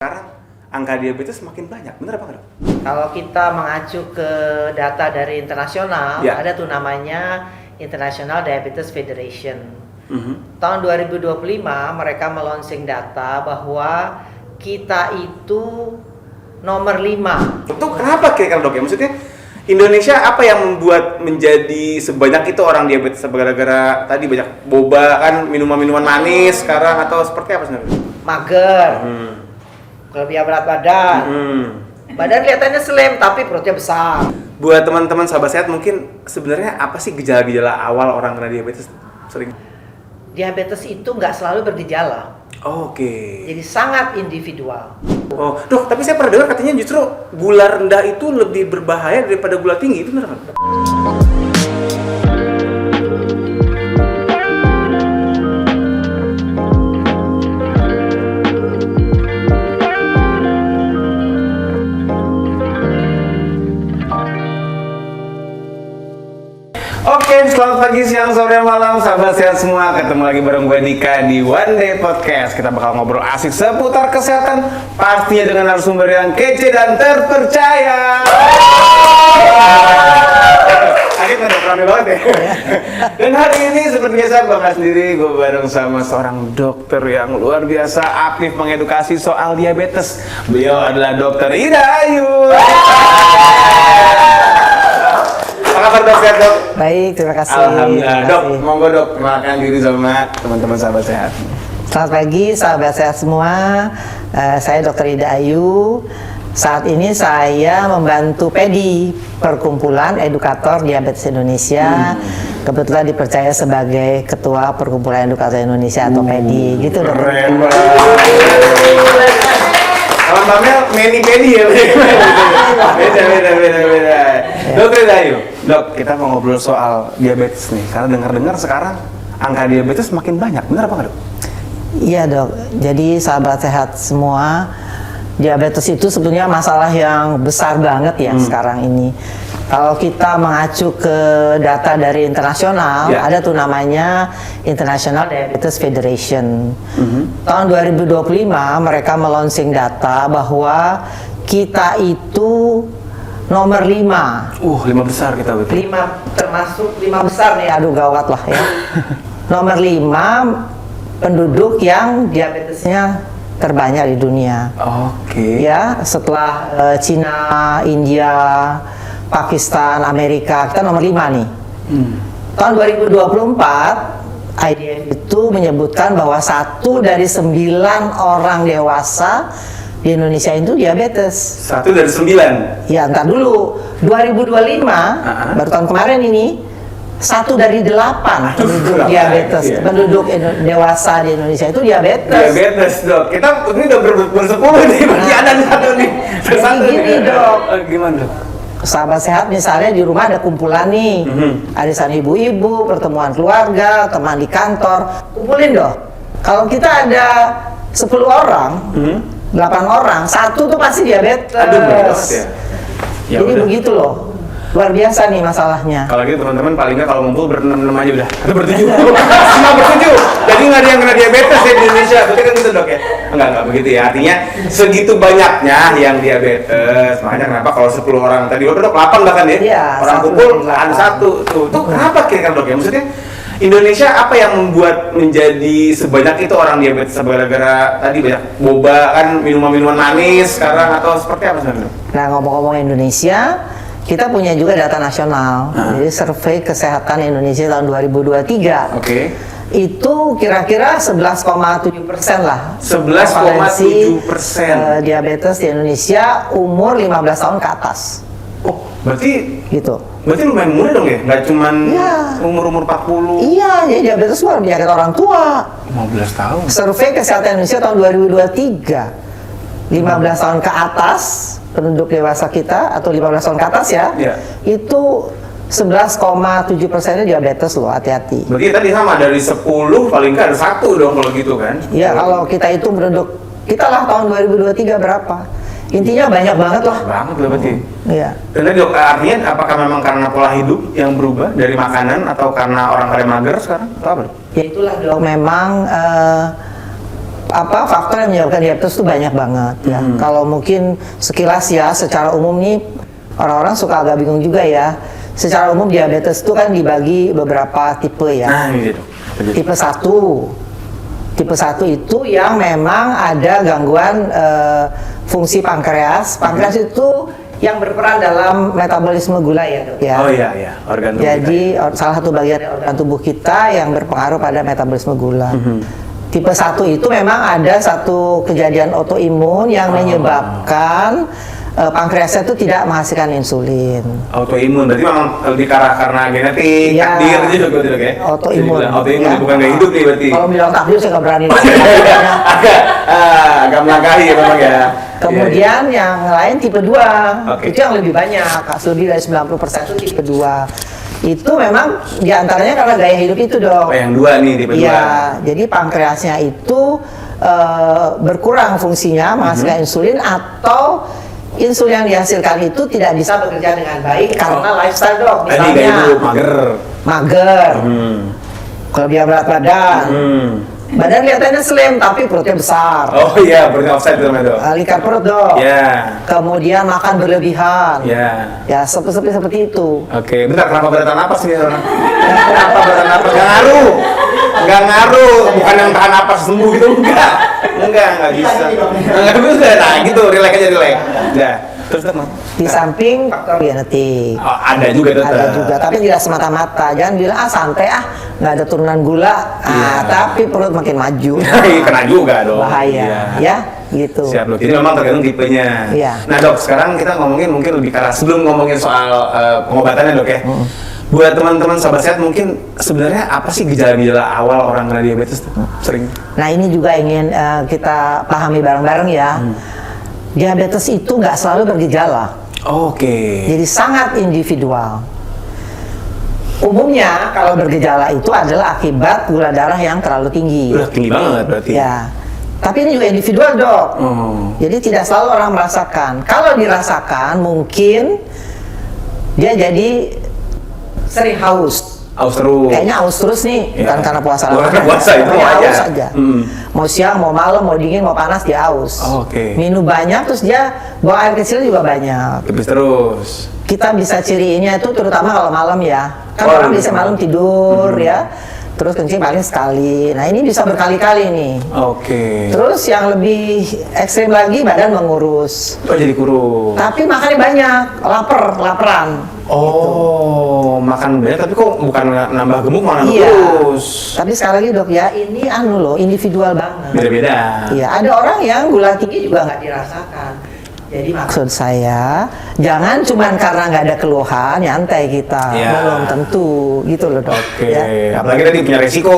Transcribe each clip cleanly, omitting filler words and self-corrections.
Sekarang angka diabetes semakin banyak, bener apa enggak? Kalau kita mengacu ke data dari internasional, Ya. ada tuh namanya International Diabetes Federation. Tahun 2025 mereka melonsing data bahwa kita itu nomor 5. Itu kenapa kira-kira dok ya? Maksudnya Indonesia apa yang membuat menjadi sebanyak itu orang diabetes? Gara-gara tadi banyak boba kan, minuman-minuman manis sekarang atau seperti apa sebenarnya? Mager, kelebihan berat badan. Badan kelihatannya slim tapi perutnya besar. Buat teman-teman sahabat sehat mungkin sebenarnya apa sih gejala-gejala awal orang kena diabetes sering? Diabetes itu nggak selalu bergejala. Oke. Jadi sangat individual. Oh, dok, tapi saya pernah dengar katanya justru gula rendah itu lebih berbahaya daripada gula tinggi, itu benar nggak? Oke, selamat pagi, siang, sore, malam, sahabat sehat semua. Ketemu lagi bareng gue Dika di One Day Podcast. Kita bakal ngobrol asik seputar kesehatan, pastinya dengan narasumber yang kece dan terpercaya. Akhirnya udah rame banget ya. Dan hari ini seperti biasa gue nggak sendiri, gue bareng sama seorang dokter yang luar biasa aktif mengedukasi soal diabetes. Beliau adalah Dokter Ida Ayu. Apa kabar dok, sehat dok? Baik, terima kasih. Alhamdulillah. Dok, monggo dok, perkenalkan diri sama teman-teman sahabat sehat. Selamat pagi sahabat sehat semua. Saya Dr. Ida Ayu. Saat ini saya membantu PEDI, Perkumpulan Edukator Diabetes Indonesia. Kebetulan dipercaya sebagai Ketua Perkumpulan Edukator Indonesia atau PEDI. Gitu dok. Keren banget. Kalau Mbak Mel, meni pedi ya? Beda. Dokter Ida Ayu, dok, kita mau ngobrol soal diabetes nih. Karena dengar-dengar sekarang angka diabetes semakin banyak, benar apa nggak dok? Iya dok. Jadi sahabat sehat semua, diabetes itu sebetulnya masalah yang besar banget ya sekarang ini. Kalau kita mengacu ke data dari internasional, Ya. ada tuh namanya International Diabetes Federation. Tahun 2025 mereka melonsing data bahwa kita itu nomor 5. 5 besar kita betul. 5 termasuk 5 besar nih, aduh gawat lah ya. Nomor 5 penduduk yang diabetesnya terbanyak di dunia. Oke. Ya, setelah Cina, India, Pakistan, Amerika, kita nomor 5 nih. Tahun 2024 IDF itu menyebutkan bahwa 1 dari 9 orang dewasa di Indonesia itu diabetes. 1 dari 9. Ya, ntar dulu. 2025, baru tahun kemarin ini, 1 dari 8 penduduk diabetes. Iya. Penduduk dewasa di Indonesia itu diabetes. Diabetes dok, kita ini udah bersepuluh nih, masih ada satu nih. Satu Gini, nih. dok. Gimana dok? Sahabat sehat misalnya di rumah ada kumpulan nih, arisan ibu-ibu, pertemuan keluarga, teman di kantor, kumpulin dong. Kalau kita ada 10 orang, 8 orang, 1 tuh pasti diabetes. Aduh, berat ya. Ya Jadi udah. begitu loh, luar biasa nih masalahnya. Kalau gitu teman-teman paling nggak kalau ngumpul berenam aja udah. Atau bertujuh. Semua bertujuh. Jadi nggak ada yang kena diabetes ya di Indonesia. Berarti kan gitu dok ya? Enggak begitu ya. Artinya segitu banyaknya yang diabetes. Makanya kenapa kalau 10 orang tadi dok 8 bahkan ya? Iya, Orang 1 kumpul dari 8. ada 1 tuh. Tuh kenapa kira-kira dok ya? Maksudnya Indonesia apa yang membuat menjadi sebanyak itu orang diabetes? Gara-gara tadi banyak boba kan, minuman-minuman manis sekarang atau seperti apa sebenarnya? Nah, ngomong-ngomong Indonesia, kita punya juga data nasional. Jadi survei kesehatan Indonesia tahun 2023. Oke. Itu kira-kira 11,7% lah. 11,7%. Diabetes di Indonesia umur 15 tahun ke atas. Oh, berarti Gitu. lumayan muda dong ya? Nggak cuman Iya. umur-umur 40, Iya, jadi diabetes bukan penyakit orang tua. 15 tahun. Survei kesehatan Indonesia tahun 2023. 15 tahun ke atas penduduk dewasa kita atau 15 tahun ke atas ya. Iya. Itu 11,7%-nya diabetes loh, hati-hati. Berarti tadi sama dari 10 paling nggak ada 1 dong kalau gitu kan? Ya, kalau kita itu penduduk kita lah tahun 2023 berapa? Intinya banyak banget lah. Banget loh berarti. Iya. Dan tadi dok, artinya apakah memang karena pola hidup yang berubah dari makanan atau karena orang pada mager sekarang? Atau apa dok? Ya itulah dok, memang faktor yang menyebabkan diabetes itu banyak banget ya. Kalau mungkin sekilas ya, secara umum nih orang-orang suka agak bingung juga ya. Secara umum diabetes itu kan dibagi beberapa tipe ya. Nah, ini gitu. Tipe 1. Tipe 1 itu yang memang ada gangguan fungsi pankreas. Pankreas itu yang berperan dalam metabolisme gula ya, Dok, ya. Oh iya, organ tubuh Jadi salah satu bagian organ tubuh kita yang berpengaruh pada metabolisme gula. Tipe 1 itu memang ada satu kejadian autoimun yang menyebabkan pankreasnya itu tidak menghasilkan insulin. Autoimun, berarti memang lebih karena genetik, Ya, takdir gitu ya? autoimun. Autoimun Ya. bukan gaya hidup nih berarti. Kalau bilang takdir saya nggak berani. agak melangkahi ya memang ya. Kemudian yang lain tipe 2, Oke. itu yang lebih banyak, lebih dari 90% itu tipe 2. Itu memang diantaranya karena gaya hidup itu, Dok. Oh, yang 2 nih, tipe 2. Iya, jadi pankreasnya itu berkurang fungsinya menghasilkan insulin, atau insulin yang dihasilkan itu tidak bisa bekerja dengan baik karena lifestyle, Dok. Tadi gaya Misalnya hidup, mager. kelebihan berat badan, badan kelihatannya slim tapi perutnya besar. Oh iya, berarti offside itu namanya, Dok. Lingkar perut, Dok. Iya. Kemudian makan berlebihan. Iya. Ya, seperti itu. Oke, bentar, kenapa beratan napas nih orang? Kenapa beratan napas? Nggak ngaruh, bukan yang tahan napas sembuh gitu, nggak bisa. Nggak bisa, nah gitu, relax aja, relax. Udah, terus teman. Di samping faktor genetik. Oh, ada juga tetap. Ada juga, tapi tidak semata-mata. Jangan bilang santai nggak ada turunan gula, tapi perut makin maju. Kena juga dong. Bahaya, Iya. ya, gitu. Siap, Dok. Jadi memang tergantung tipenya. Iya. Nah, Dok, sekarang kita ngomongin mungkin lebih karena sebelum ngomongin soal pengobatannya, Dok ya. Buat teman-teman sahabat sehat, mungkin sebenarnya apa sih gejala-gejala awal orang kena diabetes tuh? Sering. Nah, ini juga ingin kita pahami bareng-bareng ya. Diabetes itu nggak selalu bergejala. Oke. Jadi sangat individual. Umumnya kalau bergejala itu adalah akibat gula darah yang terlalu tinggi. Udah tinggi banget berarti. Ya. Tapi ini juga individual, Dok. Jadi tidak selalu orang merasakan. Kalau dirasakan mungkin dia jadi sering haus. Aus terus. Kayaknya haus terus nih, Ya. bukan karena puasa Bukan lama. karena puasa, itu Dia aja. haus aja. Mau siang, mau malam, mau dingin, mau panas, dia haus. Oke. Minum banyak, terus dia buang air kecil juga banyak. Tipis terus. Kita bisa ciriinnya itu terutama kalau malam ya. Kan Oh, orang bisa malam tidur ya. Terus kencing paling sekali. Nah, ini bisa berkali-kali nih. Oke. Terus yang lebih ekstrim lagi, badan mengurus. Oh, jadi kurus. Tapi makannya banyak, laparan. Oh, makan banyak tapi kok bukan nambah gemuk malah nambah Iya. kurus. Tapi sekali lagi, Dok, ya, ini individual banget. Beda-beda. Iya, ada orang yang gula tinggi juga nggak dirasakan. Jadi maksud saya, jangan cuman karena nggak ada keluhan, nyantai kita. Iya. Belum tentu, gitu loh, Dok. Oke, Ya. apalagi tadi punya resiko,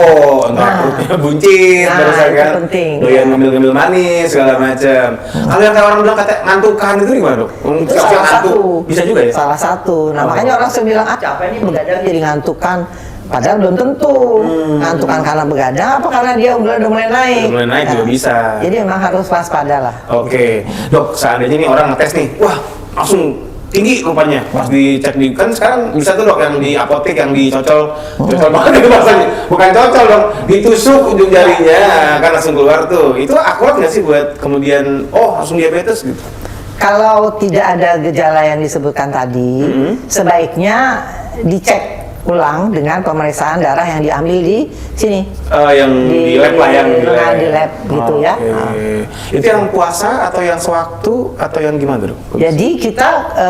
entah Nah. perutnya buncit, Nah, terus itu kan penting, doyan ya. ngemil-ngemil manis segala macam. Kalau yang kayak orang bilang kata ngantukan itu gimana, Dok? Itu Siapa salah yang ngantuk? satu. Bisa juga ya? Salah satu. Nah, Oh. makanya orang sering bilang, capek nih begadang jadi ngantukan. Padahal belum tentu. Ngantukan karena begadang apa karena dia udah mulai naik. Udah mulai naik juga bisa. Jadi memang harus waspada lah. Oke, Dok, seandainya nih orang ngetes nih, wah langsung tinggi rupanya. Pas dicek di kan sekarang bisa tuh, Dok, yang di apotek yang dicocol banget itu bahasanya. Bukan cocol dong, ditusuk ujung jarinya kan langsung keluar tuh. Itu akurat nggak sih buat kemudian langsung diabetes gitu? Kalau tidak ada gejala yang disebutkan tadi, sebaiknya dicek ulang dengan pemeriksaan darah yang diambil di sini. Yang di lab lah, yang di lab gitu ya. Itu yang puasa atau yang sewaktu atau yang gimana, Dok? Jadi kita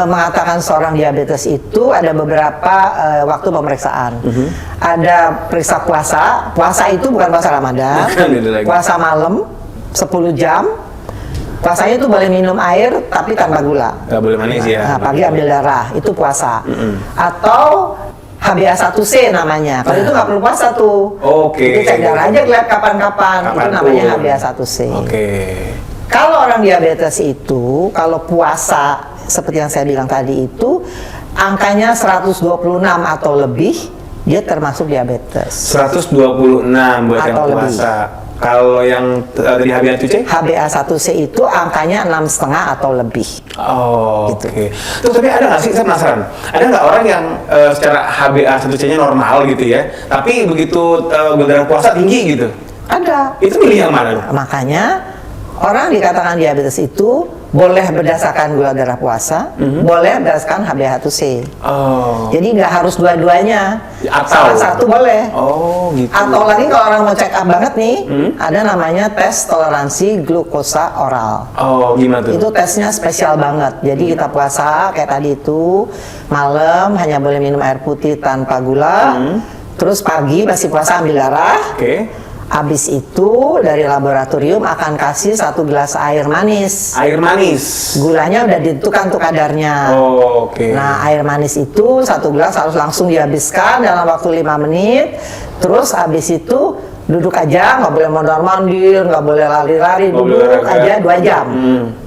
mengatakan seorang diabetes itu ada beberapa waktu pemeriksaan. Ada periksa puasa. Puasa itu bukan puasa Ramadan. Bukan, beda lagi. Puasa malam 10 jam. Puasanya itu boleh minum air tapi tanpa gula. Nggak boleh manis ya. Nah, pagi ambil darah, itu puasa. Atau HbA1c namanya. Kalau itu nggak perlu puasa tuh. Oke. Itu cek darah aja lihat kapan-kapan. Itu Kapanpun. namanya HbA1c. Oke. Kalau orang diabetes itu, kalau puasa seperti yang saya bilang tadi itu, angkanya 126 atau lebih, dia termasuk diabetes. 126 buat yang Atau lebih. puasa. Kalau yang dari HbA1c? HbA1c itu angkanya 6,5 atau lebih. Oh, Gitu. oke. Tuh, tapi ada nggak sih, saya penasaran, ada nggak orang yang secara HbA1c-nya normal gitu ya, tapi begitu gula darah puasa tinggi gitu? Ada. Itu milih yang mana? Makanya orang dikatakan diabetes itu boleh berdasarkan gula darah puasa, boleh berdasarkan HbA1c. Oh. Jadi nggak harus dua-duanya. Atau? Salah satu boleh. Oh, gitu. Atau lagi kalau orang mau check up banget nih, ada namanya tes toleransi glukosa oral. Oh, gimana tuh? Itu tesnya spesial banget. Jadi kita puasa kayak tadi itu, malam hanya boleh minum air putih tanpa gula. Terus pagi masih puasa ambil darah. Oke. Habis itu dari laboratorium akan kasih 1 gelas air manis. Air manis. Gulanya udah ditentukan tuh kadarnya. Oh, oke. Nah, air manis itu 1 gelas harus langsung dihabiskan dalam waktu 5 menit. Terus habis itu duduk aja, nggak boleh mondar-mandir, nggak boleh lari-lari, duduk aja 2 jam.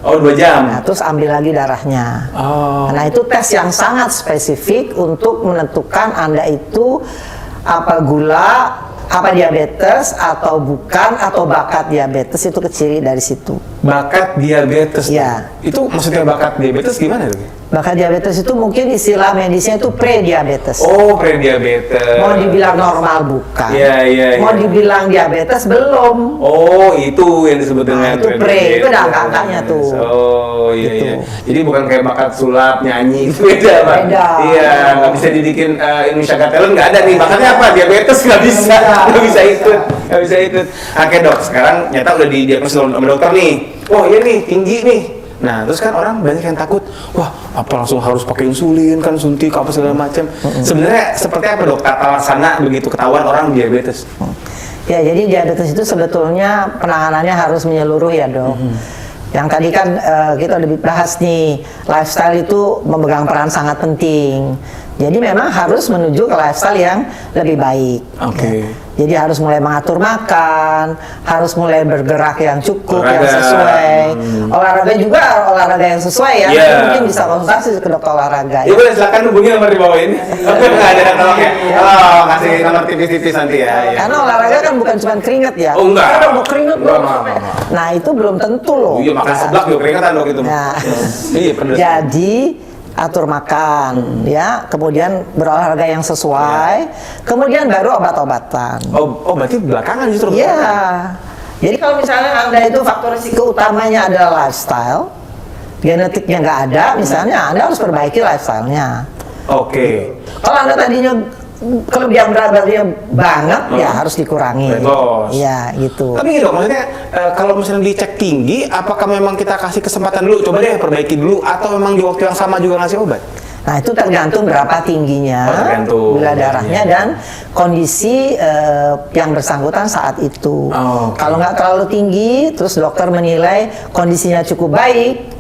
Oh, 2 jam. Nah, terus ambil lagi darahnya. Oh. Nah, itu tes yang sangat spesifik untuk menentukan Anda itu apa gula, apa diabetes atau bukan, atau bakat diabetes. Itu ciri dari situ. Bakat diabetes. Ya. Itu maksudnya bakat diabetes gimana tuh? Bakat diabetes itu mungkin istilah medisnya itu pre-diabetes. Oh, prediabetes. Mau dibilang normal bukan. Iya. Mau dibilang diabetes belum. Oh, itu yang disebut dengan itu pre, itu ada angka-angkanya tuh. Oh, iya Gitu. iya. Jadi bukan kayak bakat sulap, nyanyi, itu beda, Pak. Beda. Iya, nggak bisa dibikin Indonesia Got Talent, nggak ada nih. Bakatnya apa? Diabetes nggak bisa. Nggak bisa ikut. Nggak bisa ikut. Oke, Dok. Sekarang nyata udah didiagnosis sama dokter nih. Oh, iya nih, tinggi nih. Nah, terus kan orang banyak yang takut, wah, apa langsung harus pakai insulin kan, suntik apa segala macam. Sebenarnya seperti apa, Dok, tata laksana begitu ketahuan orang diabetes? Ya, jadi diabetes itu sebetulnya penanganannya harus menyeluruh ya, Dok. Yang tadi kan kita udah bahas nih, lifestyle itu memegang peran sangat penting. Jadi memang harus menuju ke lifestyle yang lebih baik. Oke. Ya. Jadi harus mulai mengatur makan, harus mulai bergerak yang cukup, Olahraga. yang sesuai. Olahraga juga olahraga yang sesuai ya. Iya. Mungkin bisa konsultasi ke dokter olahraga. Ya boleh, silakan hubungi nomor di bawah ini. Nggak ada tolong ya. Oh, kasih nomor tipis-tipis nanti ya. Ya. Karena olahraga kan bukan cuma keringat ya. Oh, enggak. Kita mau keringat Enggak, dong. enggak. Nah itu belum tentu loh. Oh, iya, makan seblak juga keringetan, Dok, itu. Nah. Iya, pedes. Jadi atur makan, ya, kemudian berolahraga yang sesuai, kemudian baru obat-obatan. Oh, berarti belakangan justru. Iya. Jadi kalau misalnya Anda itu faktor risiko utamanya adalah lifestyle, genetiknya nggak ada, misalnya Anda harus perbaiki lifestyle-nya. Oke. Kalau Anda tadinya kelebihan berat badannya banget, ya harus dikurangi. Weight loss. Iya, gitu. Tapi gitu, maksudnya kalau misalnya dicek tinggi, apakah memang kita kasih kesempatan dulu, coba deh perbaiki dulu, atau memang di waktu yang sama juga ngasih obat? Nah, itu tergantung berapa tingginya, Oh, tergantung. gula darahnya, dan kondisi yang bersangkutan saat itu. Oh, oke. Kalau nggak terlalu tinggi, terus dokter menilai kondisinya cukup baik,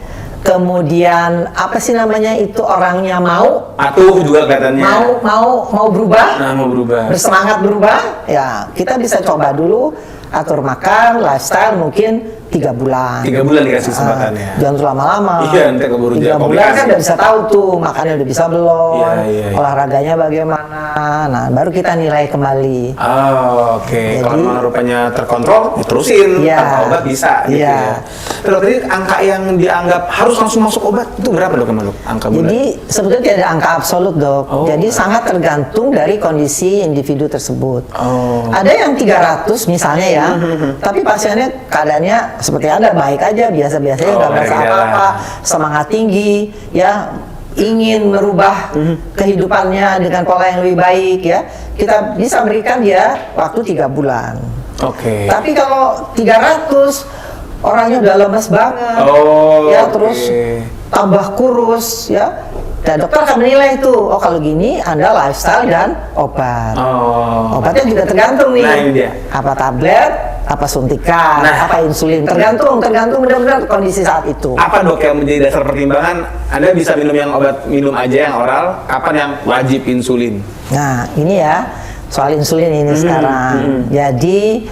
kemudian apa sih namanya itu, orangnya mau Atuh juga kelihatannya. mau berubah, Nah, mau berubah. bersemangat berubah, ya kita bisa coba dulu atur makan, lifestyle mungkin 3 bulan. 3 bulan dikasih kesempatannya. Jangan terlalu lama-lama. Iya, nanti keburu 3 jadi bulan komplikasi. kan udah bisa tahu tuh makannya udah bisa belum, Iya. olahraganya bagaimana. Nah, baru kita nilai kembali. Oh, oke. Jadi- Kalau memang rupanya terkontrol, ya terusin. Iya. Tanpa obat bisa gitu Iya. ya. Terus tadi angka yang dianggap harus langsung masuk obat itu berapa, Dok, emang, Dok? Angka bulan? Jadi sebetulnya tidak ada angka absolut, Dok. Oh. Jadi sangat tergantung dari kondisi individu tersebut. Oh. Ada yang 300 misalnya ya, tapi pasiennya keadaannya seperti Anda, baik aja, biasa-biasa aja, Oh, nggak merasa ada gejala. apa-apa, semangat tinggi, ya, ingin merubah kehidupannya dengan pola yang lebih baik, ya, kita bisa berikan dia waktu 3 bulan. Oke. Tapi kalau 300 orangnya udah lemes banget, Oh, ya, oke. terus tambah kurus, ya. Dan dokter akan menilai itu, oh kalau gini Anda lifestyle dan obat. Oh. Obatnya juga tergantung nih. Nah, ini dia. Apa tablet, apa suntikan, Nah. apa insulin. Tergantung benar-benar kondisi saat itu. Apa, Dok, yang menjadi dasar pertimbangan Anda bisa minum yang obat minum aja yang oral, kapan yang wajib insulin? Nah, ini ya soal insulin ini sekarang. Jadi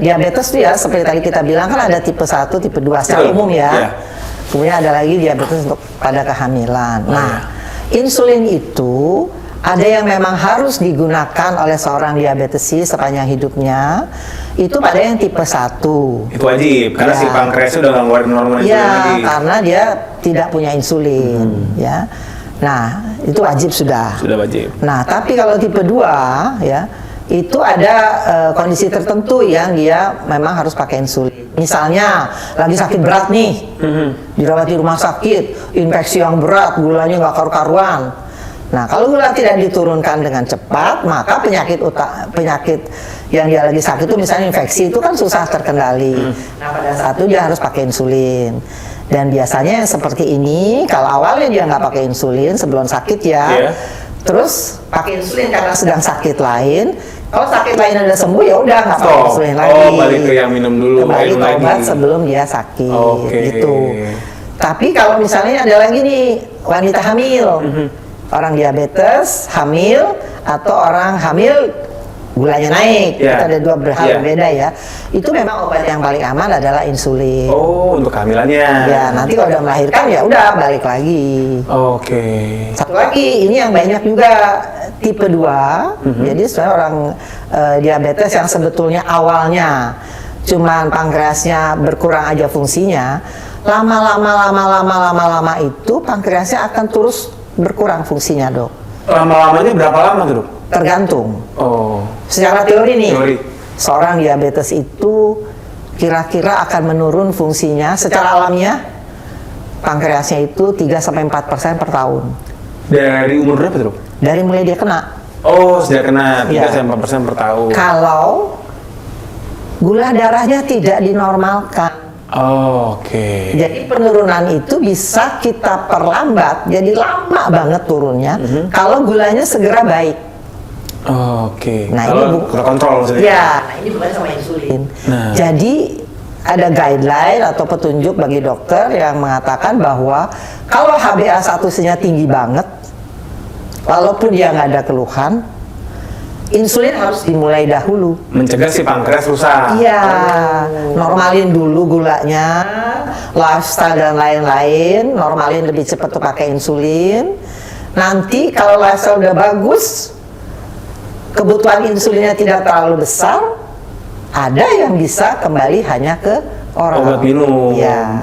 diabetes tuh ya seperti tadi kita bilang kan ada tipe 1, tipe 2 secara Betul. umum ya. Iya. Kemudian ada lagi diabetes untuk pada kehamilan. Oh, Nah, insulin itu ada yang memang harus digunakan oleh seorang diabetesi sepanjang hidupnya. Itu pada yang tipe 1. Itu wajib, karena Ya. si pankreasnya udah nggak ngeluarin normal insulin Ya, lagi. karena dia tidak punya insulin, ya. Nah, itu wajib sudah. Sudah wajib. Nah, tapi kalau tipe 2 ya, itu ada kondisi tertentu yang dia memang harus pakai insulin. Misalnya lagi sakit berat nih, dirawat di rumah sakit, infeksi yang berat, gulanya nggak karu-karuan. Nah, kalau gula tidak diturunkan dengan cepat, maka penyakit yang dia lagi sakit itu, misalnya infeksi, itu kan susah terkendali. Nah, pada saat itu dia harus pakai insulin. Dan biasanya yang seperti ini, kalau awalnya dia nggak pakai insulin sebelum sakit ya, terus pakai insulin karena sedang sakit lain. Kalau sakit lain udah sembuh ya udah nggak pakai insulin lagi. Oh, balik ke yang minum dulu. Kembali ke obat sebelum dia sakit, gitu. Tapi kalau misalnya ada lagi nih wanita hamil, orang diabetes hamil atau orang hamil gulanya naik, itu ada dua hal berbeda ya. Itu memang obat yang paling aman adalah insulin. Oh, untuk kehamilannya. Ya, nanti kalau udah melahirkan ya udah balik lagi. Satu lagi, ini yang banyak juga tipe 2. Jadi sebenarnya orang diabetes yang sebetulnya awalnya cuman pankreasnya berkurang aja fungsinya, lama-lama itu pankreasnya akan terus berkurang fungsinya, Dok. Lama-lamanya berapa lama tuh, Dok? Tergantung. Secara teori nih, seorang diabetes itu kira-kira akan menurun fungsinya secara alamiah, pankreasnya itu 3-4% per tahun. Dari umur berapa tuh? Dari mulai dia kena. Oh, sejak kena 3-4% per tahun. Kalau gula darahnya tidak dinormalkan. Jadi penurunan itu bisa kita perlambat, jadi lama banget turunnya kalau gulanya segera baik. Nah, ini kontrol maksudnya. Ya, ini bukan sama insulin. Jadi ada guideline atau petunjuk bagi dokter yang mengatakan bahwa kalau HbA1c-nya tinggi banget, walaupun dia nggak ada keluhan, insulin harus dimulai dahulu. Mencegah si pankreas rusak. Iya, normalin dulu gulanya, lifestyle dan lain-lain, normalin lebih cepat tuh pakai insulin. Nanti kalau lifestyle udah bagus, kebutuhan insulinnya tidak terlalu besar, ada yang bisa kembali hanya ke obat minum. Ya.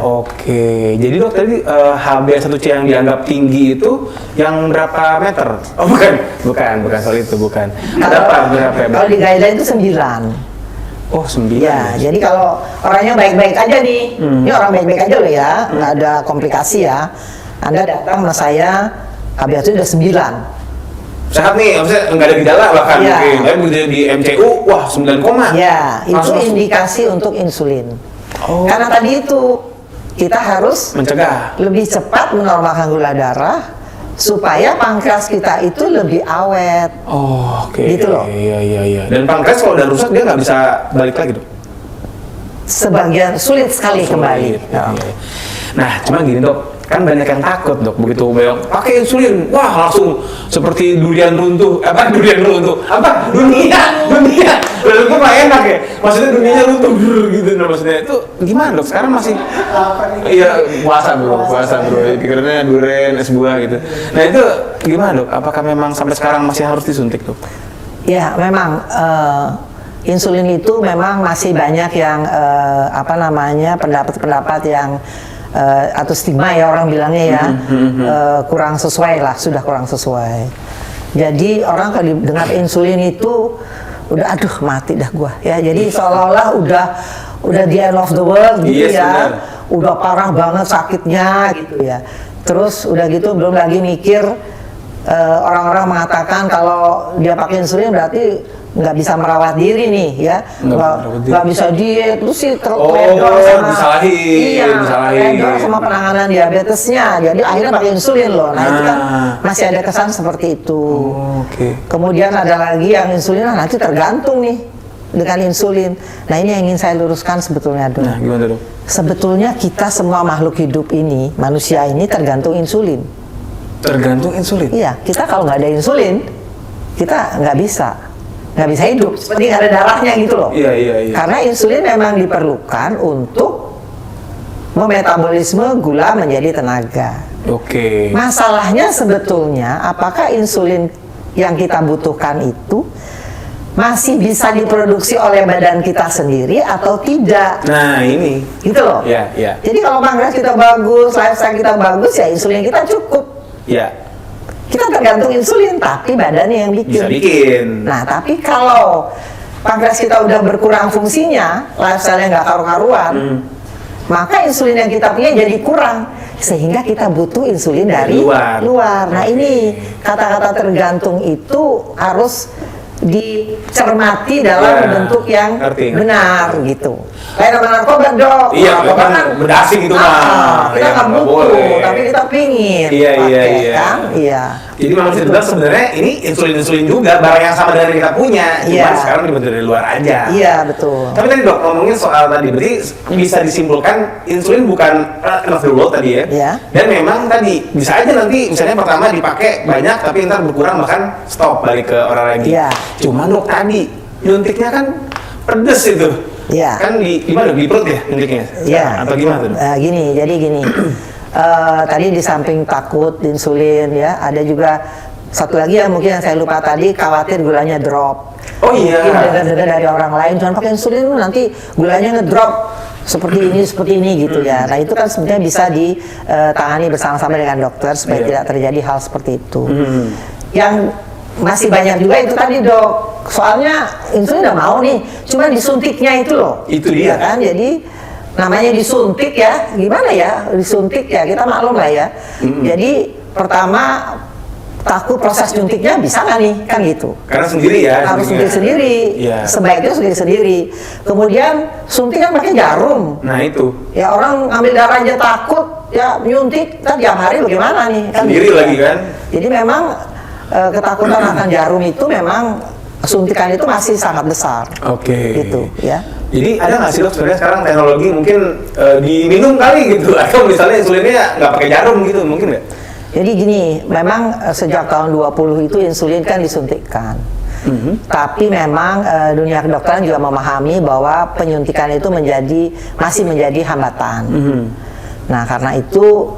Jadi dok tadi HbA1c yang dianggap tinggi itu yang berapa meter? Oh bukan soal itu, bukan. Berapa? Kalau di guideline itu 9. Oh 9. Ya, jadi kalau orangnya baik-baik aja nih, ini orang baik-baik aja loh ya, nggak ada komplikasi ya. Anda datang sama saya, HbA1c udah 9. Sehat nih, maksudnya nggak ada gejala bahkan mungkin. Tapi begitu di MCU, wah 9 koma. Ya, itu indikasi untuk insulin. Karena tadi itu kita harus mencegah, lebih cepat menormalkan gula darah supaya pankreas kita itu lebih awet. Gitu loh. Iya. Dan pankreas kalau udah rusak dia nggak bisa balik lagi dok? Sebagian sulit sekali kembali. Nah, cuma gini dok, kan banyak yang takut dok, begitu bayang pakai insulin, wah langsung seperti durian runtuh, dunia, lalu itu nggak enak ya, maksudnya dunianya runtuh gitu, nah, maksudnya itu gimana dok? Sekarang masih, puasa bro, pikirannya durian es buah gitu. Nah itu gimana dok? Apakah memang sampai sekarang masih harus disuntik dok? Ya memang insulin itu memang masih banyak yang pendapat-pendapat yang atau stigma ya orang bilangnya ya, kurang sesuai lah, sudah kurang sesuai. Jadi orang kalau dengar insulin itu udah aduh mati dah gua ya, jadi seolah-olah udah the end of the world gitu ya, udah parah banget sakitnya gitu ya. Terus udah gitu belum lagi mikir orang-orang mengatakan kalau dia pakai insulin berarti nggak bisa merawat diri nih ya, nggak bisa diet, terus sih terledor sama penanganan diabetesnya, jadi akhirnya pakai insulin loh. Nah itu kan masih ada kesan seperti itu. Kemudian ada lagi yang insulin, nanti tergantung nih dengan insulin. Nah ini yang ingin saya luruskan sebetulnya dok. Nah gimana dok? Sebetulnya kita semua makhluk hidup ini, manusia ini tergantung insulin. Tergantung insulin? Iya, kita kalau nggak ada insulin, kita nggak bisa hidup, seperti nggak ada darahnya gitu loh. Iya. Karena insulin memang diperlukan untuk memetabolisme gula menjadi tenaga. Masalahnya sebetulnya apakah insulin yang kita butuhkan itu masih bisa diproduksi oleh badan kita sendiri atau tidak? Nah ini gitu loh. Jadi kalau pankreas kita bagus, lifestyle kita bagus, ya insulin kita cukup. kita tergantung insulin, tapi badannya yang bikin. Bisa bikin. Nah, tapi kalau pankreas kita udah berkurang fungsinya, lifestyle-nya nggak karu-karuan, maka insulin yang kita punya jadi kurang, sehingga kita butuh insulin dari luar. Nah, ini kata-kata tergantung itu harus dicermati dalam bentuk yang benar gitu. Kayak nama narkoba, Dok. Iya, narkoba kan berdasing gitu mah. kita nggak butuh, tapi kita pingin. Iya. Kan? Iya. Jadi memang bisa dibilang sebenarnya ini insulin juga barang yang sama dengan yang kita punya, Iya. cuma sekarang dibentuk dari luar aja. Iya, betul. Tapi tadi Dok ngomongin soal tadi, berarti bisa disimpulkan insulin bukan end of the world tadi ya. Iya. Dan memang tadi bisa aja nanti misalnya pertama dipakai banyak tapi ntar berkurang bahkan stop balik ke orang lagi. Iya. Cuma Dok tadi nyuntiknya kan pedes itu. Iya. Kan di gimana di perut ya nyuntiknya? Iya. Atau gimana tuh? Jadi gini. Tadi di samping takut insulin ya, ada juga satu lagi yang mungkin yang saya lupa tadi, khawatir gulanya drop. Oh iya. Mungkin dengar-dengar dari orang lain, jangan pakai insulin nanti gulanya ngedrop seperti ini gitu ya. Nah, itu kan sebenarnya bisa ditangani bersama-sama dengan dokter supaya tidak terjadi hal seperti itu. Yang masih banyak juga itu tadi, Dok. Soalnya insulin udah mau nih, cuma disuntiknya itu loh. Itu dia. Ya kan? Jadi namanya disuntik ya, gimana ya? Disuntik ya, kita maklum lah ya. Jadi pertama takut proses suntiknya bisa nggak nih, kan gitu. Karena sendiri ya. Harus suntik sendiri. Iya. Sebaiknya suntik sendiri. Kemudian suntik kan pakai jarum. Nah itu. Ya orang ambil darah aja takut, ya nyuntik, kan tiap hari bagaimana nih? Kan Sendiri gitu. lagi kan. Jadi memang ketakutan akan jarum itu memang suntikan itu masih sangat besar. Oke. Gitu ya. Jadi ada nggak sih Dok sebenarnya sekarang teknologi mungkin diminum kali gitu atau misalnya insulinnya nggak pakai jarum gitu mungkin nggak? Jadi gini, memang sejak tahun 20 itu insulin kan disuntikkan. Tapi memang dunia kedokteran juga memahami bahwa penyuntikan itu masih menjadi hambatan. Nah, karena itu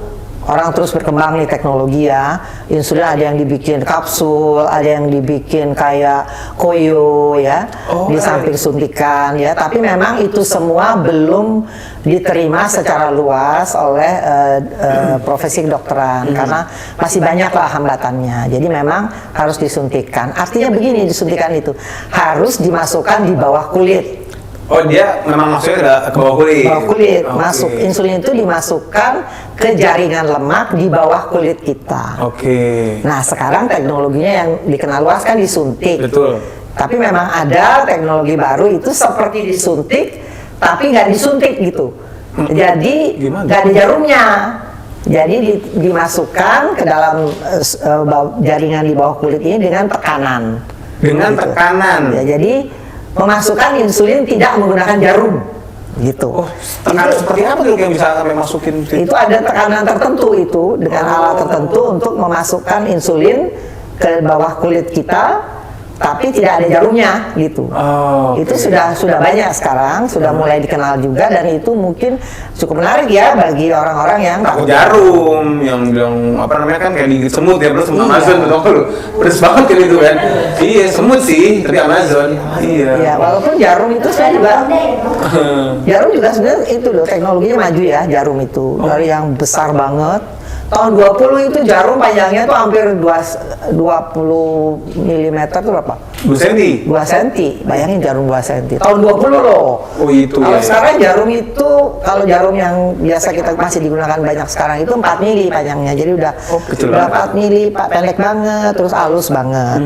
orang terus berkembang nih teknologi ya. Insulin ada yang dibikin kapsul, ada yang dibikin kayak koyo ya, di samping suntikan ya. Tapi memang itu semua belum diterima secara luas oleh profesi kedokteran karena masih banyaklah hambatannya. Jadi memang harus disuntikan. Artinya begini, disuntikan itu harus dimasukkan di bawah kulit. Oh dia memang maksudnya ke bawah kulit. Bawah kulit, masuk insulin itu dimasukkan ke jaringan lemak di bawah kulit kita. Nah sekarang teknologinya yang dikenal luas kan disuntik. Betul. Tapi memang ada teknologi baru itu seperti disuntik, tapi nggak disuntik gitu. Jadi nggak ada jarumnya. Jadi dimasukkan ke dalam jaringan di bawah kulit ini dengan tekanan. Dengan gitu. tekanan. Ya, jadi memasukkan insulin tidak menggunakan jarum gitu. Oh, tekanan seperti apa tuh yang bisa sampai masukin? Itu ada tekanan tertentu itu dengan alat tertentu untuk memasukkan insulin ke bawah kulit kita, tapi tidak ada jarumnya gitu. Itu sudah banyak sekarang, sudah mulai dikenal juga dan itu mungkin cukup menarik ya bagi orang-orang yang takut jarum, yang bilang apa namanya kan kayak digigit semut ya, terus Amazon betul, pedes banget kan itu kan. Iya semut sih, tapi Amazon. Iya. Ya walaupun jarum itu saya juga jarum juga sebenarnya itu loh teknologinya maju ya jarum itu dari yang besar banget. Tahun 20 itu jarum panjangnya tuh hampir 20 mm itu berapa? 2 cm? 2 cm, bayangin jarum 2 cm. Tahun 20 loh. Oh itu kalau ya. Sekarang jarum itu, kalau jarum yang biasa kita masih digunakan banyak sekarang itu 4 mm panjangnya. Jadi udah 4 mm, pendek banget, terus halus banget.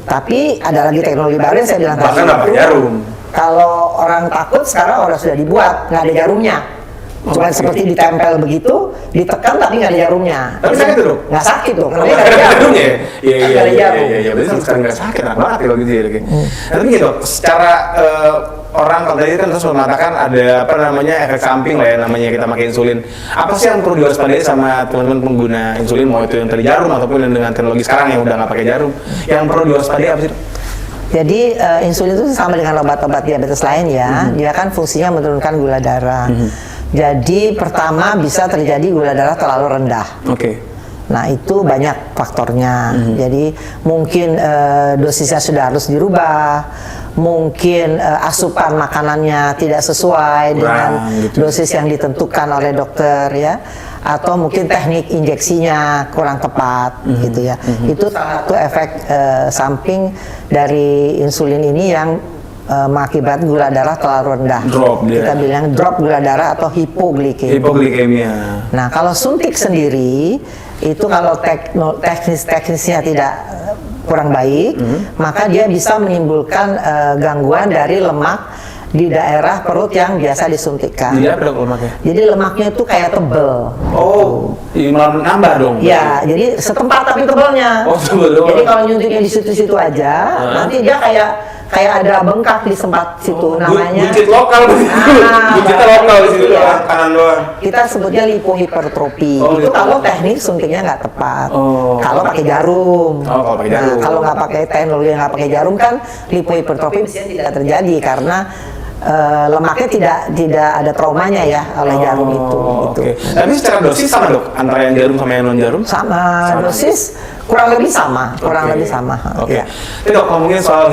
Tapi ada lagi teknologi baru yang saya bilang tadi. Bahkan nggak pakai jarum. Kalau orang takut sekarang orang sudah dibuat, nggak ada jarumnya. Cuma seperti ditempel begitu, ditekan tapi nggak ada jarumnya. Tapi sakit tuh Dok? Nggak sakit dong, karena nggak ada jarumnya ya? Iya. Berarti sama sekali nggak sakit, enak banget kalau gitu ya. Tapi gitu, secara orang kalau tadi kan terus mengatakan ada apa namanya efek samping lah ya namanya kita pakai insulin. Apa sih yang perlu diwaspadai sama teman-teman pengguna insulin, mau itu yang tadi jarum ataupun yang dengan teknologi sekarang yang udah nggak pakai jarum, yang perlu diwaspadai apa sih? Jadi insulin itu sama dengan obat-obat diabetes lain ya, dia kan fungsinya menurunkan gula darah. Jadi pertama bisa terjadi gula darah terlalu rendah. Nah itu banyak faktornya. Jadi mungkin dosisnya sudah harus dirubah, mungkin asupan makanannya tidak sesuai dengan dosis yang ditentukan oleh dokter ya. atau mungkin teknik injeksinya kurang tepat gitu ya. Itu salah satu efek samping dari insulin ini yang mengakibat gula darah terlalu rendah. Drop dia. Kita bilang drop gula darah atau Hipoglikemia. Nah, kalau suntik sendiri itu kalau teknisnya tidak kurang baik, maka dia bisa menimbulkan gangguan dari lemak di daerah perut yang biasa disuntikkan. Jadi apa dong lemaknya? Jadi lemaknya itu kayak tebel. Oh, malah nambah dong. Ya, jadi setempat tapi tebelnya. Oh, tebel doang. Jadi kalau nyuntiknya di situ-situ aja, nanti dia kayak ada bengkak di tempat situ, namanya. Buncit lokal begitu. Buncitnya lokal di situ doang, kanan doang. Kita sebutnya lipohipertrofi. Itu kalau teknik suntiknya nggak tepat. Kalau pakai jarum. Kalau pakai jarum. Nah, kalau nggak pakai teknologi nggak pakai jarum kan lipohipertrofi biasanya tidak terjadi karena lemaknya tidak ada traumanya ya oleh jarum itu. Gitu. Oke. Tapi secara dosis sama dok antara yang jarum sama yang non jarum? Sama dosis kurang lebih sama, lebih sama. Oke. Ya. Tapi dok ngomongin soal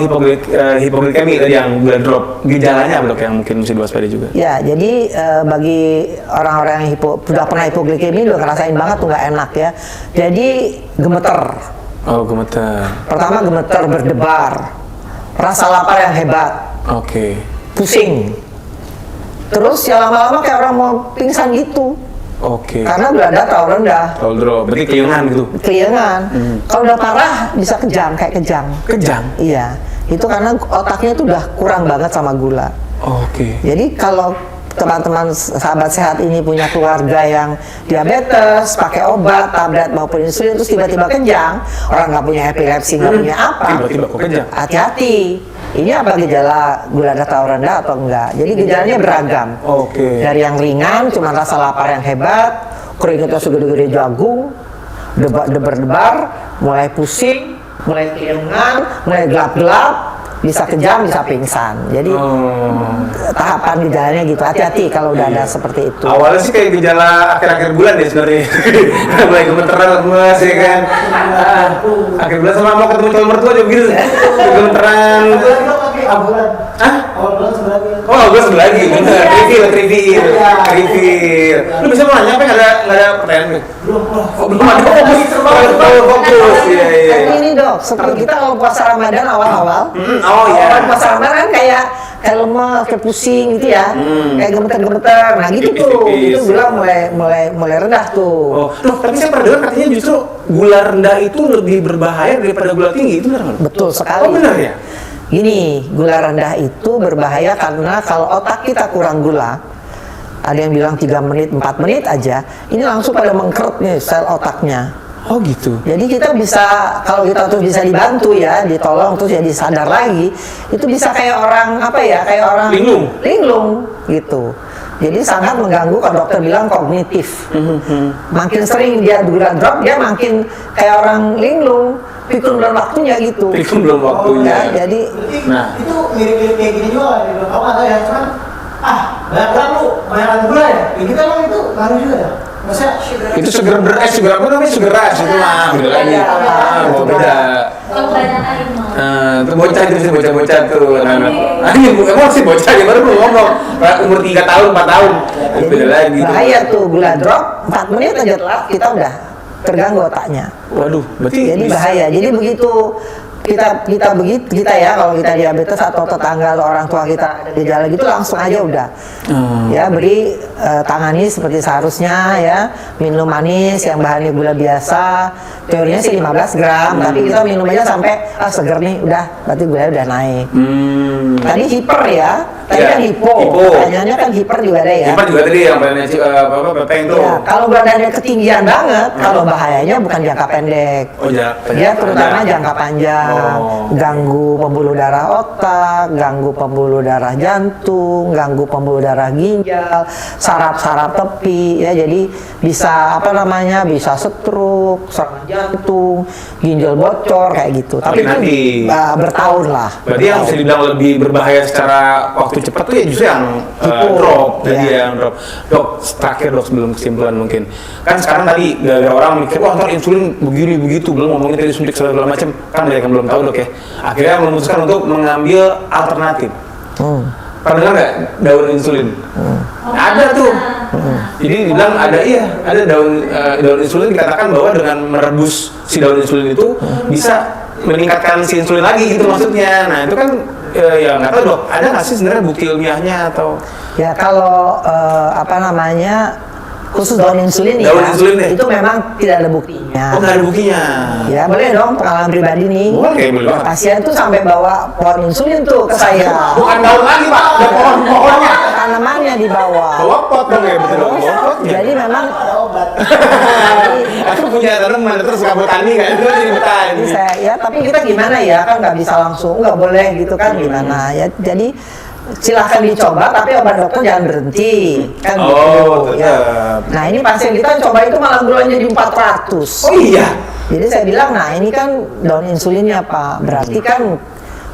hipoglikemi tadi yang gula drop, gejalanya apa dok yang mungkin mesti diwaspadai juga? Ya, jadi bagi orang-orang yang sudah pernah hipoglikemi udah ngerasain banget tuh nggak enak ya. Jadi gemeter. Oh, gemeter. Pertama gemeter, berdebar, rasa lapar yang hebat. Oke. Pusing, terus ya lama-lama kayak orang mau pingsan gitu. Oke. Karena gula darah terlalu rendah. Terlalu drop, berarti keliengan gitu? Keliengan. Kalau udah parah bisa kejang, kayak kejang. Kejang? Iya, itu karena otaknya itu udah kurang banget sama gula. Oke. Jadi kalau teman-teman sahabat sehat ini punya keluarga yang diabetes, pakai obat, tablet maupun insulin, terus tiba-tiba kejang, orang nggak punya epilepsi, nggak punya apa, Tiba-tiba kok kejang? hati-hati. Ini apa gejala gula darah terlalu rendah atau enggak? Jadi gejalanya beragam. Oke. Dari yang ringan, cuma rasa lapar yang hebat, keringetnya segede-gede jagung, debar-debar, mulai pusing, mulai keliengan, mulai gelap-gelap, bisa kejang, bisa pingsan. Jadi tahapan gejalanya gitu. Hati-hati kalau udah ada seperti itu. Awalnya sih kayak gejala akhir-akhir bulan deh sebenarnya. Mulai gemeteran, lemes ya kan. Akhir bulan sama mau ketemu calon mertua juga gitu. Gemeteran. Hah? Oh, gue sebelah lagi, bener. Reveal. Lu bisa mau nanya apa? Nggak ada pertanyaan nih? Belum ada. Fokus. Iya. Ini dok, seperti kita kalau puasa Ramadan awal-awal. Oh iya. Awal puasa Ramadan kan kayak lemes, kayak pusing gitu ya, kayak gemeter-gemeter. Nah gitu tuh, itu gula mulai rendah tuh. Oh, loh, tapi saya pernah dengar katanya justru gula rendah itu lebih berbahaya daripada gula tinggi, itu benar nggak? Betul sekali. Oh benar ya? Gini, gula rendah itu berbahaya karena kalau otak kita kurang gula, ada yang bilang 3 menit, 4 menit aja, ini langsung pada mengkerut nih sel otaknya. Oh gitu. Jadi kita bisa, kalau kita tuh bisa dibantu ya, ditolong terus jadi sadar lagi, itu bisa kayak orang apa ya, kayak orang linglung gitu. Jadi sangat mengganggu, kalau dokter bilang kognitif. Makin sering dia gula drop, dia makin kayak orang linglung, pikun belum waktunya gitu. Pikun belum waktunya. Ya, jadi nah itu mirip-mirip kayak gini juga, kamu nggak tahu ya, cuman banyak lu banyak gula ya, kita emang itu ngaruh juga ya. Maksudnya Itu sugar apa namanya? Sugar rush itu mah beda lagi. Beda. Kalau banyak air mah. Itu bocah tuh. Emang sih bocah ya baru mau ngomong. Umur 3 tahun, 4 tahun. Itu beda lagi. bahaya tuh gula drop, 4 menit aja telat kita udah terganggu otaknya. Waduh, berarti Jadi bahaya. Jadi begitu kita ya, kalau kita diabetes atau tetangga atau orang tua kita ada gejala gitu, langsung aja udah ya beri tangani seperti seharusnya ya, minum manis yang bahannya gula biasa, teorinya sih 15 gram, tapi kita minum aja sampai seger nih, udah berarti gulanya udah naik. Tadi hiper ya, tadi Ya, kan hipo. Pertanyaannya kan hiper juga ada ya. Hiper juga tadi yang pepeng tuh. Ya, kalau badannya ketinggian banget, kalau bahayanya bukan jangka pendek. Oh ya, Dia terutama jangka panjang, ganggu pembuluh darah otak, ganggu pembuluh darah jantung, ganggu pembuluh darah ginjal, saraf-saraf tepi, ya jadi bisa bisa stroke, serangan jantung, ginjal bocor kayak gitu. Tapi itu bertahun lah. Berarti yang bisa dibilang lebih berbahaya secara waktu cepat tuh ya justru yang drop tadi yang drop. Dok, terakhir dok sebelum kesimpulan mungkin. Kan sekarang tadi gara-gara orang mikir wah ntar insulin begini begitu, belum ngomongin tadi suntik segala macam, kan banyak yang belum tahu dok ya. Akhirnya memutuskan untuk mengambil alternatif. Pernah dengar nggak daun insulin? Ada tuh. Jadi dibilang ada daun insulin, dikatakan bahwa dengan merebus si daun insulin itu bisa meningkatkan si insulin lagi gitu maksudnya. Nah itu kan ya nggak tahu dok, ada nggak sih sebenarnya bukti ilmiahnya atau? Ya kalau khusus daun insulin Insulin itu memang tidak ada buktinya. Oh nggak ada buktinya. Ya boleh dong, pengalaman pribadi nih. Boleh banget. Pasien tuh sampai bawa pohon insulin tuh ke saya. Bukan daun lagi pak, ada pohonnya. Tanamannya dibawa. Bawa pot dong ya betul dong. Bawa potnya. Jadi memang Aku punya tanaman terus suka botani kan, itu jadi botani. tapi kita gimana ya, kan nggak bisa langsung, nggak boleh gitu kan, gimana ya. Jadi silahkan dicoba, tapi obat dokter jangan berhenti kan gitu. Ya. Nah ini pasien kita coba itu malah gulanya jadi 400. Oh iya. Jadi saya bilang, nah ini kan daun insulinnya Pak, berarti kan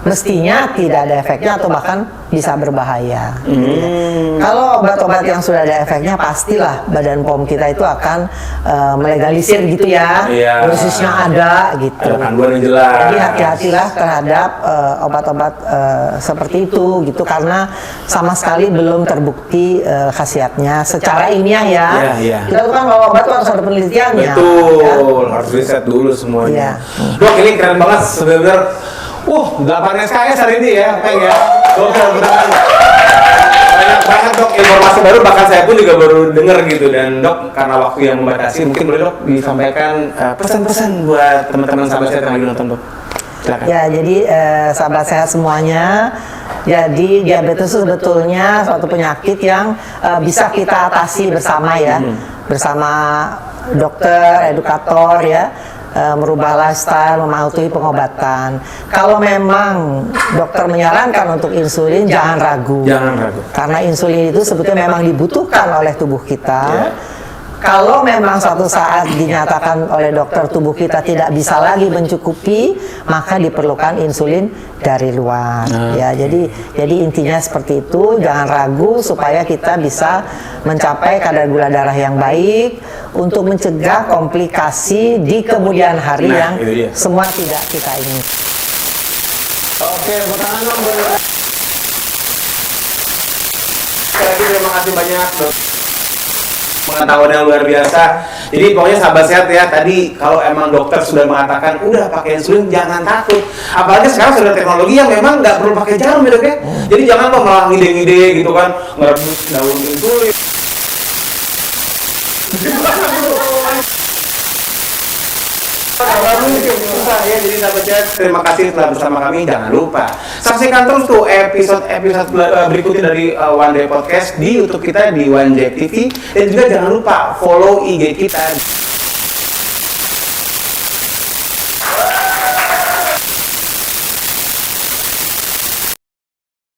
mestinya tidak ada efeknya atau bahkan bisa berbahaya. Kalau obat-obat yang sudah ada efeknya, pastilah Badan POM kita itu akan melegalisir gitu ya, dosisnya ada gitu. Ada panduan yang jelas. Jadi hati-hatilah terhadap obat-obat seperti itu gitu, karena sama sekali belum terbukti khasiatnya secara ilmiah ya. Kita tuh kan kalau obat tuh harus ada penelitiannya. Betul, harus riset dulu semuanya. Dok ini keren banget sebenarnya. 8 SKS hari ini ya, Peng ya. Beneran. Banyak banget dok informasi baru, bahkan saya pun juga baru dengar gitu. Dan dok, karena waktu yang membatasi, mungkin boleh dok disampaikan pesan-pesan buat teman-teman sahabat saya yang lagi nonton dok. Silakan. Ya, jadi sahabat sehat semuanya. Jadi diabetes itu sebetulnya suatu penyakit yang bisa kita atasi bersama ya, bersama dokter, edukator ya. Merubah lifestyle, mematuhi pengobatan. Kalau memang dokter menyarankan untuk insulin, jangan ragu. Karena insulin itu sebetulnya memang dibutuhkan oleh tubuh kita. Kalau memang suatu saat dinyatakan oleh dokter tubuh kita tidak bisa lagi mencukupi, maka diperlukan insulin dari luar. Ya, jadi intinya seperti itu, jangan ragu supaya kita bisa mencapai kadar gula darah yang baik untuk mencegah komplikasi di kemudian hari yang semua tidak kita inginkan. Oke, pertanyaan dong. Sekali lagi terima kasih banyak dok. Pengetahuan yang luar biasa. Jadi pokoknya sahabat sehat ya, tadi kalau emang dokter sudah mengatakan udah pakai insulin, jangan takut. Apalagi sekarang sudah teknologi yang memang nggak perlu pakai jarum ya dok ya. Jadi jangan kok malah ngide-ngide gitu kan, ngerebus daun insulin. Ya, jadi sahabat sehat, terima kasih telah bersama kami. Jangan lupa saksikan terus tuh episode berikutnya dari One Day Podcast di YouTube kita di One Day TV, dan juga jangan lupa follow IG kita.